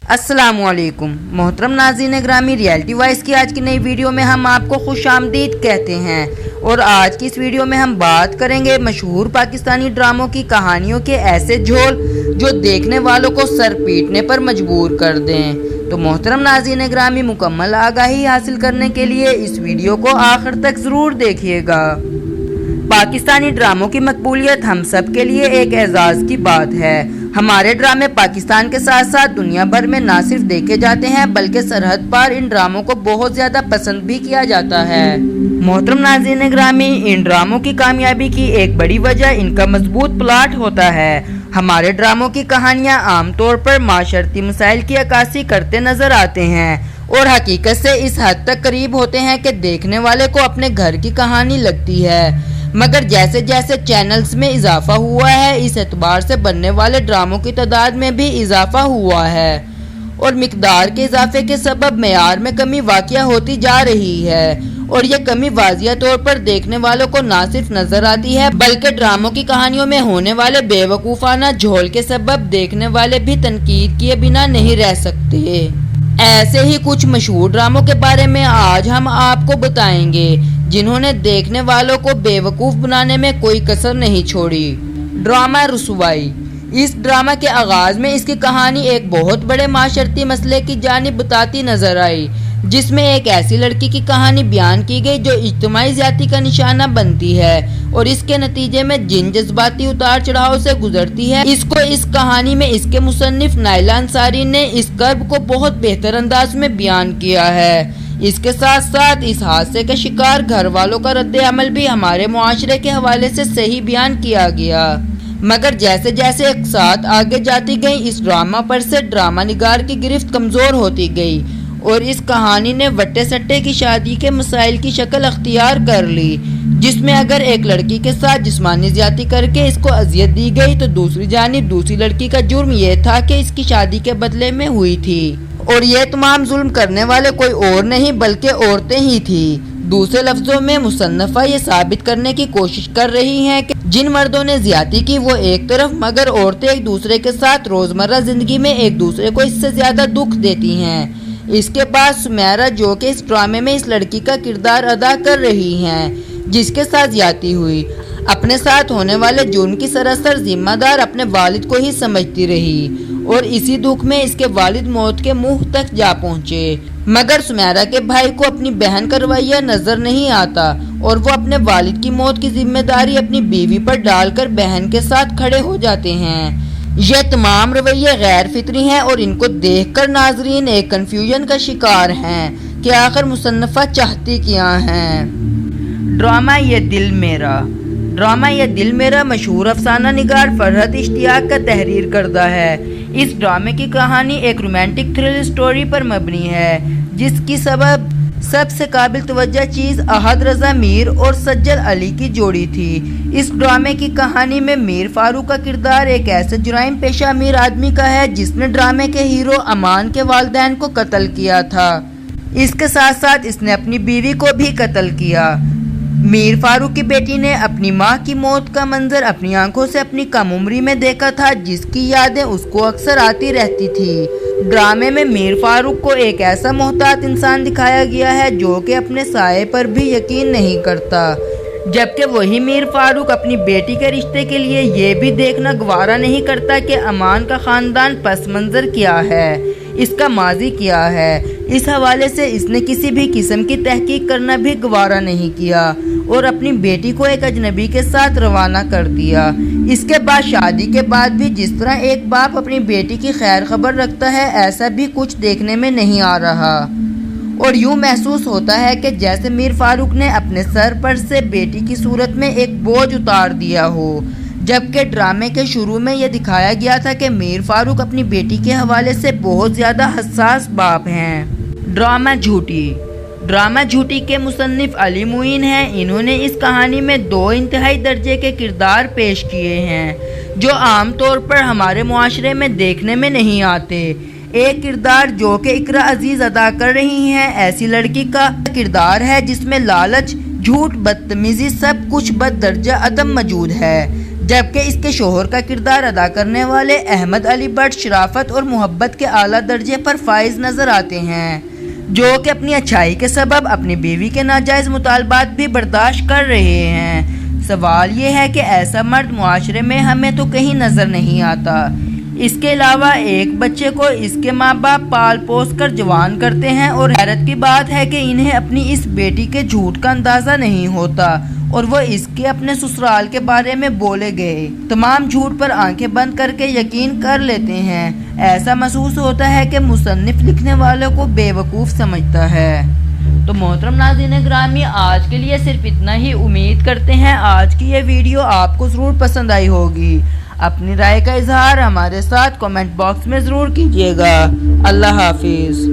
अस्सलाम वालेकुम मोहतरम नाज़रीन ग्रामी, रियलिटी वॉइस की आज की नई वीडियो में हम आपको खुश आमदीद कहते हैं। और आज की इस वीडियो में हम बात करेंगे मशहूर पाकिस्तानी ड्रामों की कहानियों के ऐसे झोल जो देखने वालों को सर पीटने पर मजबूर कर दें। तो मोहतरम नाज़रीन ग्रामी, मुकम्मल आगाही हासिल करने के लिए इस वीडियो को आखिर तक ज़रूर देखिएगा। पाकिस्तानी ड्रामों की मकबूलियत हम सब के लिए एक एजाज़ की बात है। हमारे ड्रामे पाकिस्तान के साथ साथ दुनिया भर में ना सिर्फ देखे जाते हैं बल्कि सरहद पार इन ड्रामों को बहुत ज़्यादा पसंद भी किया जाता है। मोहतरम नाज़रीन ग्रामी, इन ड्रामों की कामयाबी की एक बड़ी वजह इनका मजबूत प्लॉट होता है। हमारे ड्रामों की कहानियाँ आमतौर पर माशरती मसाइल की अक्कासी करते नजर आते हैं और हकीकत से इस हद तक करीब होते हैं कि देखने वाले को अपने घर की कहानी लगती है। मगर जैसे जैसे चैनल्स में इजाफा हुआ है, इस एतबार से बनने वाले ड्रामों की तादाद में भी इजाफा हुआ है और मिकदार के इजाफे के सबब मेयार में कमी वाक़या होती जा रही है। और ये कमी वाज़िया तौर पर देखने वालों को ना सिर्फ नजर आती है बल्कि ड्रामों की कहानियों में होने वाले बेवकूफ़ाना झोल के सबब देखने वाले भी तनकीद किए बिना नहीं रह सकते। ऐसे ही कुछ मशहूर ड्रामों के बारे में आज हम आपको बताएंगे जिन्होंने देखने वालों को बेवकूफ़ बनाने में कोई कसर नहीं छोड़ी। ड्रामा रुसवाई। इस ड्रामा के आगाज़ में इसकी कहानी एक बहुत बड़े माशरती मसले की जानिब बताती नजर आई, जिसमें एक ऐसी लड़की की कहानी बयान की गई जो इज्तिमाई ज़्यादती का निशाना बनती है और इसके नतीजे में जिन जज्बाती उतार चढ़ाव से गुजरती है। इसको इस कहानी में इसके मुसन्निफ नाइला अंसारी ने इस कर्ब को बहुत बेहतर अंदाज में बयान किया है। इसके साथ साथ इस हादसे के शिकार घर वालों का रद्द अमल भी हमारे मुआशरे के हवाले से सही बयान किया गया। मगर जैसे जैसे एक साथ आगे जाती गई, इस ड्रामा पर से ड्रामा निगार की गिरफ्त कमज़ोर होती गई और इस कहानी ने वट्टे सट्टे की शादी के मसाइल की शक्ल अख्तियार कर ली, जिसमें अगर एक लड़की के साथ जिस्मानी ज़्यादती करके इसको अजियत दी गई तो दूसरी जानिब दूसरी लड़की का जुर्म यह था कि इसकी शादी के बदले में हुई थी और ये तमाम जुल्म करने वाले कोई और नहीं बल्कि औरतें ही थी। दूसरे लफ्जों में मुसन्नफा ये साबित करने की कोशिश कर रही हैं कि जिन मर्दों ने ज्यादती की वो एक तरफ, मगर औरतें एक दूसरे के साथ रोजमर्रा जिंदगी में एक दूसरे को इससे ज्यादा दुख देती हैं। इसके बाद सुमेरा, जो कि इस ड्रामे में इस लड़की का किरदार अदा कर रही हैं जिसके साथ ज्यादती हुई, अपने साथ होने वाले जुर्म की सरासर जिम्मेदार अपने वालिद को ही समझती रही और इसी दुख में इसके वालिद मौत के मुंह तक जा पहुंचे। मगर सुमेरा के भाई को अपनी बहन का रवैया नजर नहीं आता और वो अपने वालिद की मौत की जिम्मेदारी अपनी बीवी पर डालकर बहन के साथ खड़े हो जाते हैं। ये तमाम रवैये गैर फितरी हैं और इनको देखकर नाजरीन एक कंफ्यूजन का शिकार हैं कि आखिर मुसन्नफा चाहती क्या हैं। ड्रामा ये दिल मेरा। ड्रामा ये दिल मेरा मशहूर अफसाना निगार फरहत इश्तियाक का तहरीर करदा है। इस ड्रामे की कहानी एक रोमांटिक थ्रिल स्टोरी पर मबनी है जिसकी सबब सबसे काबिल तवज्जो चीज़ अहद रज़ा मीर और सज्जल अली की जोड़ी थी। इस ड्रामे की कहानी में मीर फारूक का किरदार एक ऐसे जुराइम पेशा अमीर आदमी का है जिसने ड्रामे के हीरो अमान के वालिदैन को कत्ल किया था। इसके साथ साथ इसने अपनी बीवी को भी कत्ल किया। मीर फारूक की बेटी ने अपनी मां की मौत का मंजर अपनी आंखों से अपनी कम उम्री में देखा था, जिसकी यादें उसको अक्सर आती रहती थी। ड्रामे में मीर फारूक को एक ऐसा मोहतात इंसान दिखाया गया है जो कि अपने साये पर भी यकीन नहीं करता, जबकि वही मीर फारूक अपनी बेटी के रिश्ते के लिए ये भी देखना गवारा नहीं करता कि अमान का खानदान पस मंजर क्या है, इसका माजी क्या है। इस हवाले से इसने किसी भी किस्म की तहकीक करना भी गवारा नहीं किया और अपनी बेटी को एक अजनबी के साथ रवाना कर दिया। इसके बाद शादी के बाद भी जिस तरह एक बाप अपनी बेटी की खैर खबर रखता है, ऐसा भी कुछ देखने में नहीं आ रहा और यूं महसूस होता है कि जैसे मीर फारूक ने अपने सर पर से बेटी की सूरत में एक बोझ उतार दिया हो, जबकि ड्रामे के शुरू में यह दिखाया गया था कि मीर फारूक अपनी बेटी के हवाले से बहुत ज़्यादा हसास बाप हैं। ड्रामा झूठी। ड्रामा झूठी के मुसन्निफ अली मुइन हैं। इन्होंने इस कहानी में दो इंतहाई दर्जे के किरदार पेश किए हैं जो आम तौर पर हमारे मुआशरे में देखने में नहीं आते। एक किरदार जो कि इकरा अजीज अदा कर रही हैं, ऐसी लड़की का किरदार है जिसमें लालच, झूठ, बदतमीजी सब कुछ बद दर्जा अदम मौजूद है, जबकि इसके शोहर का किरदार अदा करने वाले अहमद अली बट शराफत और मोहब्बत के आला दर्जे पर फाइज नजर आते हैं, जो कि अपनी अच्छाई के सबब अपनी बीवी के नाजायज़ मुतालबात भी बर्दाश्त कर रहे हैं। सवाल ये है कि ऐसा मर्द मुआशरे में हमें तो कहीं नज़र नहीं आता। इसके अलावा एक बच्चे को इसके माँ बाप पाल पोस कर जवान करते हैं और हैरत की बात है कि इन्हें अपनी इस बेटी के झूठ का अंदाज़ा नहीं होता और वो इसके अपने ससुराल के बारे में बोले गए तमाम झूठ पर आंखें बंद करके यकीन कर लेते हैं। ऐसा महसूस होता है कि मुसन्निफ लिखने वालों को बेवकूफ़ समझता है। तो मोहतरम नाज़रीन ग्रामी, आज के लिए सिर्फ इतना ही। उम्मीद करते हैं आज की ये वीडियो आपको ज़रूर पसंद आई होगी। अपनी राय का इजहार हमारे साथ कमेंट बॉक्स में ज़रूर कीजिएगा। अल्लाह हाफिज़।